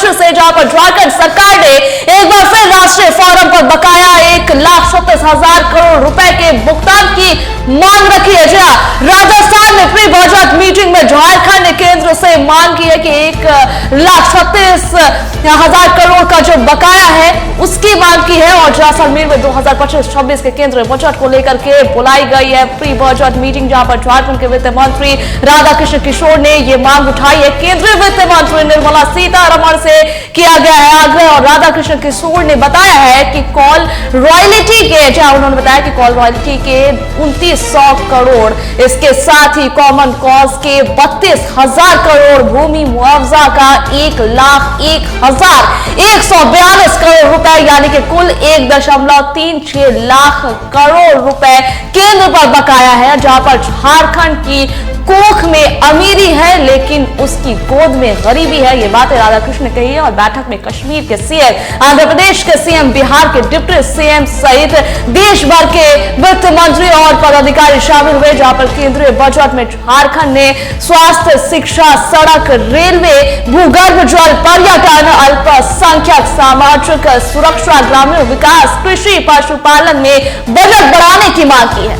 2025 से, जहां पर झारखंड सरकार ने एक बार फिर राष्ट्रीय फोरम पर बकाया 1,37,000 करोड़ रुपए के भुगतान की मांग रखी है। जी हां, राजस्थान में प्री बजट मीटिंग में झारखंड ने केंद्र से मांग की है कि 1,36,000 करोड़ का जो बकाया है उसकी मांग की है। और जैसलमेर में 2025-26 के केंद्रीय बजट को लेकर के बुलाई गई है प्री बजट मीटिंग, जहां पर झारखंड के वित्त मंत्री राधाकृष्ण किशोर ने यह मांग उठाई है। केंद्रीय वित्त मंत्री निर्मला सीतारमण से किया गया है आग्रह, और राधाकृष्ण किशोर ने बताया है कि कॉल रॉयल्टी के, जहां उन्होंने बताया कि कॉल रॉयल्टी के 2900 करोड़, इसके साथ ही कॉमन कॉज के 32,000 करोड़, भूमि मुआवजा का 1,01,142 करोड़ रुपए, यानी कि कुल 1.36 लाख करोड़ रुपए केंद्र पर बकाया है। जहां पर झारखंड की कोख में अमीरी है लेकिन उसकी गोद में गरीबी है, ये बातें राधाकृष्ण ने कही है। और बैठक में कश्मीर के सीएम, आंध्र प्रदेश के सीएम, बिहार के डिप्टी सीएम सहित देश भर के वित्त मंत्री और पदाधिकारी शामिल हुए। जहां पर केंद्रीय बजट में झारखंड ने स्वास्थ्य, शिक्षा, सड़क, रेलवे, भूगर्भ जल, पर्यटन, अल्पसंख्यक, सामाजिक सुरक्षा, ग्रामीण विकास, कृषि, पशुपालन में बजट बढ़ाने की मांग की है।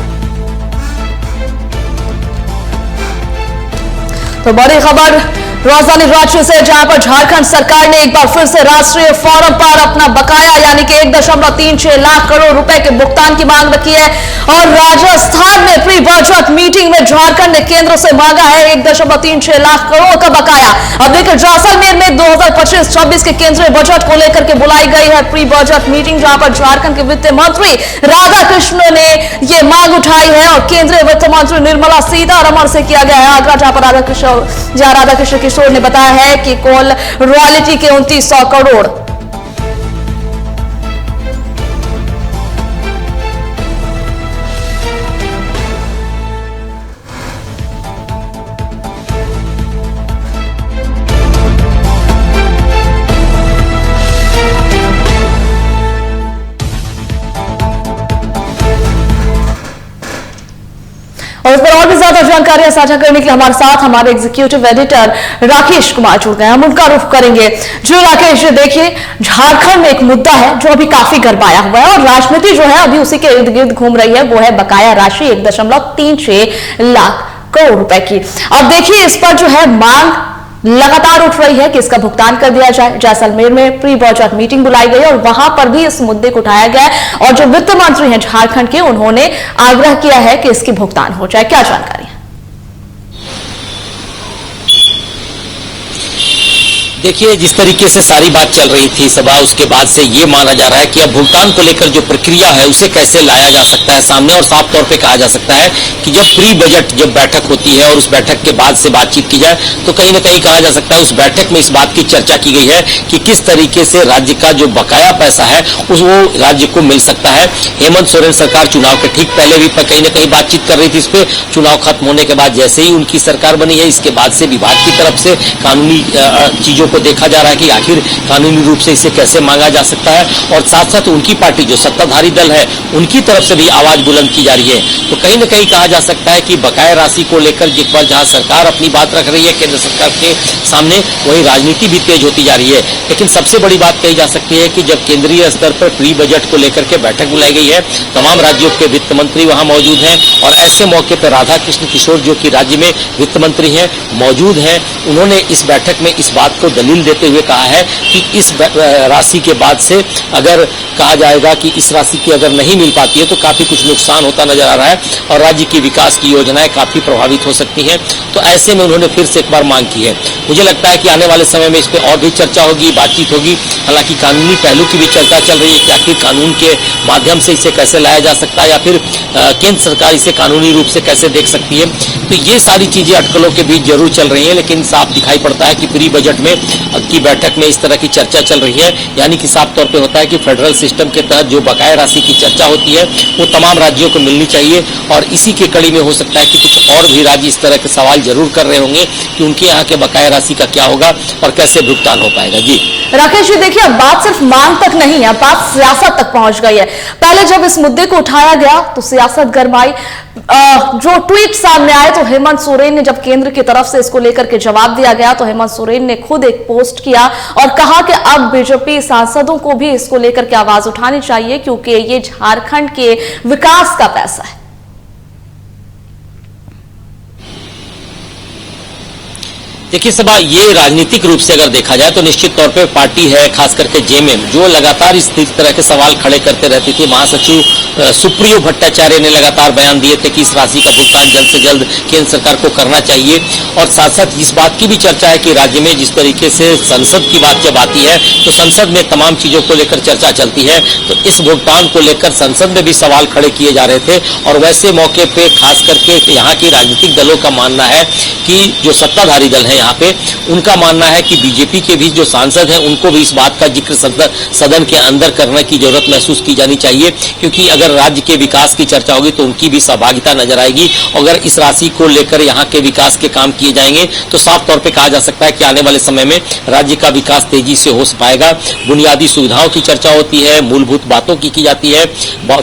तो बड़ी खबर राजधानी रांची से, जहां पर झारखंड सरकार ने एक बार फिर से राष्ट्रीय फोरम पर अपना बकाया यानी कि 1.36 लाख करोड़ रुपए के भुगतान की मांग रखी है। और राजस्थान में प्री बजट मीटिंग में झारखंड ने केंद्र से मांगा है 1.36 लाख करोड़ का बकाया। अब देखिए, जैसलमेर में 2025-26 के केंद्रीय बजट को लेकर के बुलाई गई है प्री बजट मीटिंग, जहां पर झारखंड के वित्त मंत्री राधाकृष्ण ने यह मांग उठाई है। और केंद्रीय वित्त मंत्री निर्मला सीतारमण से किया गया है आग्रह, जहां पर राधाकृष्ण किशोर ने बताया है कि कॉल रॉयल्टी के 2900 करोड़, और इस पर और भी ज्यादा जानकारियां साझा करने के लिए हमारे साथ हमारे एग्जीक्यूटिव एडिटर राकेश कुमार जुड़ गए। हम उनका रुख करेंगे। जो राकेश, देखिए, झारखंड में एक मुद्दा है जो अभी काफी गरमाया हुआ है और राजनीति जो है अभी उसी के इर्द गिर्द घूम रही है, वो है बकाया राशि 1.36 लाख करोड़ रुपए की। अब देखिए, इस पर जो है मांग लगातार उठ रही है कि इसका भुगतान कर दिया जाए। जैसलमेर में प्री बजट मीटिंग बुलाई गई और वहां पर भी इस मुद्दे को उठाया गया और जो वित्त मंत्री हैं झारखंड के, उन्होंने आग्रह किया है कि इसकी भुगतान हो जाए। क्या जानकारी है? देखिए, जिस तरीके से सारी बात चल रही थी सभा, उसके बाद से ये माना जा रहा है कि अब भुगतान को लेकर जो प्रक्रिया है उसे कैसे लाया जा सकता है सामने, और साफ तौर पे कहा जा सकता है कि जब प्री बजट जब बैठक होती है और उस बैठक के बाद से बातचीत की जाए तो कहीं ना कहीं कहा जा सकता है उस बैठक में इस बात की चर्चा की गई है कि किस तरीके से राज्य का जो बकाया पैसा है वो राज्य को मिल सकता है। हेमंत सोरेन सरकार चुनाव के ठीक पहले भी कहीं ना कहीं बातचीत कर रही थी इस पे। चुनाव खत्म होने के बाद जैसे ही उनकी सरकार बनी है, इसके बाद से विभाग की तरफ से कानूनी चीजों को देखा जा रहा है कि आखिर कानूनी रूप से इसे कैसे मांगा जा सकता है, और साथ साथ उनकी पार्टी जो सत्ताधारी दल है उनकी तरफ से भी आवाज बुलंद की जा रही है। तो कहीं ना कहीं कहा जा सकता है कि बकाया राशि को लेकर जिस पर जहां सरकार अपनी बात रख रही है केंद्र सरकार के सामने, वही राजनीति भी तेज होती जा रही है। लेकिन सबसे बड़ी बात कही जा सकती है कि जब केंद्रीय स्तर पर प्री बजट को लेकर के बैठक बुलाई गई है, तमाम राज्यों के वित्त मंत्री वहां मौजूद हैं और ऐसे मौके पर राधाकृष्ण किशोर जो कि राज्य में वित्त मंत्री हैं मौजूद हैं। उन्होंने इस बैठक में इस बात को दलील देते हुए कहा है कि इस राशि के बाद से अगर कहा जाएगा कि इस राशि की अगर नहीं मिल पाती है तो काफी कुछ नुकसान होता नजर आ रहा है और राज्य की विकास की योजनाएं काफी प्रभावित हो सकती हैं। तो ऐसे में उन्होंने फिर से एक बार मांग की है। मुझे लगता है कि आने वाले समय में इस पर और भी चर्चा होगी, बातचीत होगी। हालांकि कानूनी पहलू की भी चर्चा चल रही है कि आखिर कानून के माध्यम से इसे कैसे लाया जा सकता है या फिर केंद्र सरकार इसे कानूनी रूप से कैसे देख सकती है। तो ये सारी चीजें अटकलों के बीच जरूर चल रही है, लेकिन साफ दिखाई पड़ता है कि प्री बजट में की बैठक में इस तरह की चर्चा चल रही है, यानी कि साफ तौर पे होता है कि फेडरल सिस्टम के तहत जो बकाया राशि की चर्चा होती है वो तमाम राज्यों को मिलनी चाहिए। और इसी के कड़ी में हो सकता है कि कुछ और भी राज्य इस तरह के सवाल जरूर कर रहे होंगे कि उनके यहाँ के बकाया राशि का क्या होगा और कैसे भुगतान हो पाएगा। जी राकेश जी, देखिए, अब बात सिर्फ मांग तक नहीं है, बात सियासत तक पहुंच गई है। पहले जब इस मुद्दे को उठाया गया तो सियासत गरमाई। जो ट्वीट सामने आए तो हेमंत सोरेन ने, जब केंद्र की तरफ से इसको लेकर के जवाब दिया गया तो हेमंत सोरेन ने खुद एक पोस्ट किया और कहा कि अब बीजेपी सांसदों को भी इसको लेकर के आवाज उठानी चाहिए क्योंकि ये झारखंड के विकास का पैसा है। देखिए सभा, ये राजनीतिक रूप से अगर देखा जाए तो निश्चित तौर पे पार्टी है, खास करके जेएमएम, जो लगातार इस तरह के सवाल खड़े करते रहती थी। महासचिव सुप्रियो भट्टाचार्य ने लगातार बयान दिए थे कि इस राशि का भुगतान जल्द से जल्द केंद्र सरकार को करना चाहिए। और साथ साथ इस बात की भी चर्चा है कि राज्य में जिस तरीके से संसद की बात जब आती है तो संसद में तमाम चीजों को लेकर चर्चा चलती है, तो इस भुगतान को लेकर संसद में भी सवाल खड़े किए जा रहे थे। और वैसे मौके पे खास करके यहाँ की राजनीतिक दलों का मानना है कि जो सत्ताधारी दल है यहाँ पे, उनका मानना है कि बीजेपी के भी जो सांसद हैं उनको भी इस बात का जिक्र सदन के अंदर करने की जरूरत महसूस की जानी चाहिए, क्योंकि अगर राज्य के विकास की चर्चा होगी तो उनकी भी सहभागिता नजर आएगी। अगर इस राशि को लेकर यहाँ के विकास के काम किए जाएंगे तो साफ तौर पे कहा जा सकता है कि आने वाले समय में राज्य का विकास तेजी से हो पाएगा। बुनियादी सुविधाओं की चर्चा होती है, मूलभूत बातों की जाती है,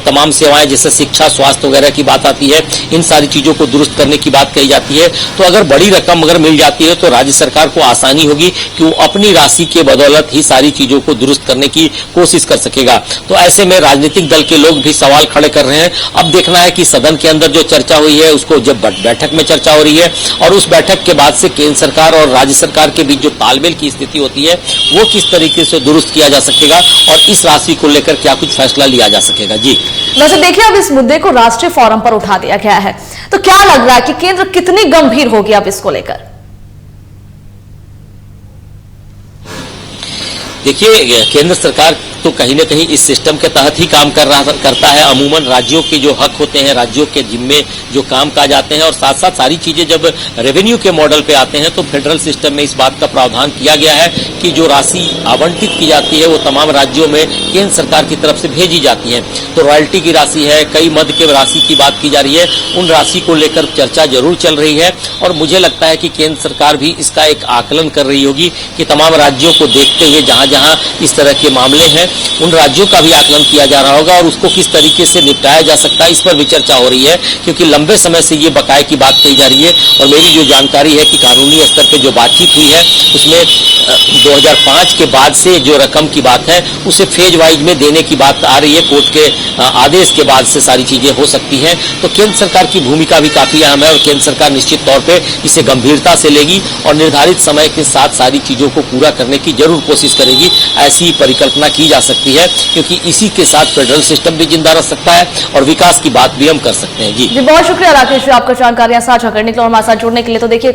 तमाम सेवाएं जैसे शिक्षा, स्वास्थ्य वगैरह की बात आती है, इन सारी चीजों को दुरुस्त करने की बात कही जाती है। तो अगर बड़ी रकम अगर मिल जाती है तो राज्य सरकार को आसानी होगी कि वो अपनी राशि के बदौलत ही सारी चीजों को दुरुस्त करने की कोशिश कर सकेगा। तो ऐसे में राजनीतिक दल के लोग भी सवाल खड़े कर रहे हैं। अब देखना है कि सदन के अंदर जो चर्चा हुई है उसको जब बैठक में चर्चा हो रही है और उस बैठक के बाद से केंद्र सरकार और राज्य सरकार के बीच जो तालमेल की स्थिति होती है वो किस तरीके से दुरुस्त किया जा सकेगा और इस राशि को लेकर क्या कुछ फैसला लिया जा सकेगा। जी वैसे देखिए, अब इस मुद्दे को राष्ट्रीय फोरम पर उठा दिया गया है, तो क्या लग रहा है कि केंद्र कितनी गंभीर होगी अब इसको लेकर? देखिए, केंद्र सरकार तो कहीं न कहीं इस सिस्टम के तहत ही काम करता है। अमूमन राज्यों के जो हक होते हैं, राज्यों के जिम्मे जो काम काज आते हैं और साथ साथ सारी चीजें जब रेवेन्यू के मॉडल पे आते हैं तो फेडरल सिस्टम में इस बात का प्रावधान किया गया है कि जो राशि आवंटित की जाती है वो तमाम राज्यों में केंद्र सरकार की तरफ से भेजी जाती है। तो रॉयल्टी की राशि है, कई मद के राशि की बात की जा रही है, उन राशि को लेकर चर्चा जरूर चल रही है। और मुझे लगता है कि केंद्र सरकार भी इसका एक आकलन कर रही होगी कि तमाम राज्यों को देखते हुए जहां जहां इस तरह के मामले हैं उन राज्यों का भी आकलन किया जा रहा होगा और उसको किस तरीके से निपटाया जा सकता है इस पर भी चर्चा हो रही है, क्योंकि लंबे समय से ये बकाये की बात कही जा रही है। और मेरी जो जानकारी है कि कानूनी स्तर पे जो बातचीत हुई है उसमें 2005 के बाद से जो रकम की बात है उसे फेज वाइज में देने की बात आ रही है। कोर्ट के आदेश के बाद से सारी चीजें हो सकती हैं। तो केंद्र सरकार की भूमिका भी काफी अहम है और केंद्र सरकार निश्चित तौर पे इसे गंभीरता से लेगी और निर्धारित समय के साथ सारी चीजों को पूरा करने की जरूर कोशिश करेगी। ऐसी परिकल्पना की जा सकती है, क्योंकि इसी के साथ फेडरल सिस्टम भी जिंदा रह सकता है और विकास की बात भी हम कर सकते हैं। जी बहुत शुक्रिया राकेश, आपका जानकारियां साझा करने के लिए और हमारे साथ जुड़ने के लिए। तो देखिए